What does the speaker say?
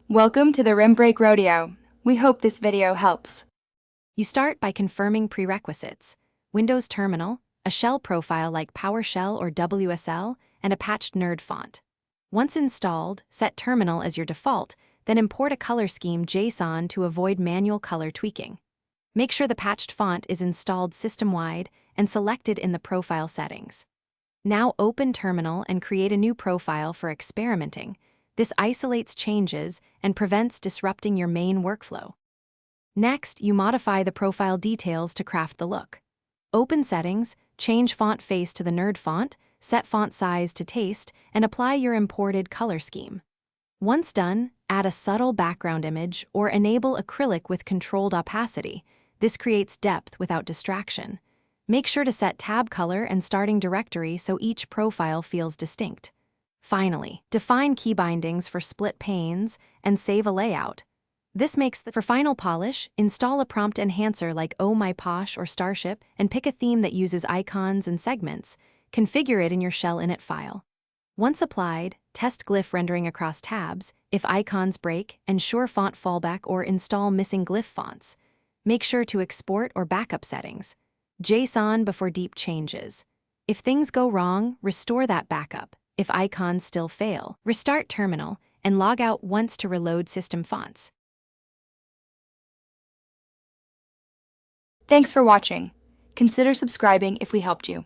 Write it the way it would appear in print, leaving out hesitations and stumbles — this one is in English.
Welcome to the Rim Break Rodeo. We hope this video helps. You start by confirming prerequisites: Windows Terminal, a shell profile like PowerShell or WSL, and a patched Nerd font. Once installed, set Terminal as your default, then import a color scheme JSON to avoid manual color tweaking. Make sure the patched font is installed system-wide and selected in the profile settings. Now open Terminal and create a new profile for experimenting. This isolates changes and prevents disrupting your main workflow. Next, you modify the profile details to craft the look. Open Settings, change font face to the Nerd font, set font size to taste, and apply your imported color scheme. Once done, add a subtle background image or enable acrylic with controlled opacity. This creates depth without distraction. Make sure to set tab color and starting directory so each profile feels distinct. Finally, define key bindings for split panes and save a layout. This makes for final polish, install a prompt enhancer like Oh My Posh or Starship and pick a theme that uses icons and segments. Configure it in your shell init file. Once applied, test glyph rendering across tabs. If icons break, ensure font fallback or install missing glyph fonts. Make sure to export or backup settings. JSON before deep changes. If things go wrong, restore that backup. If icons still fail, restart Terminal and log out once to reload system fonts. Thanks for watching. Consider subscribing if we helped you.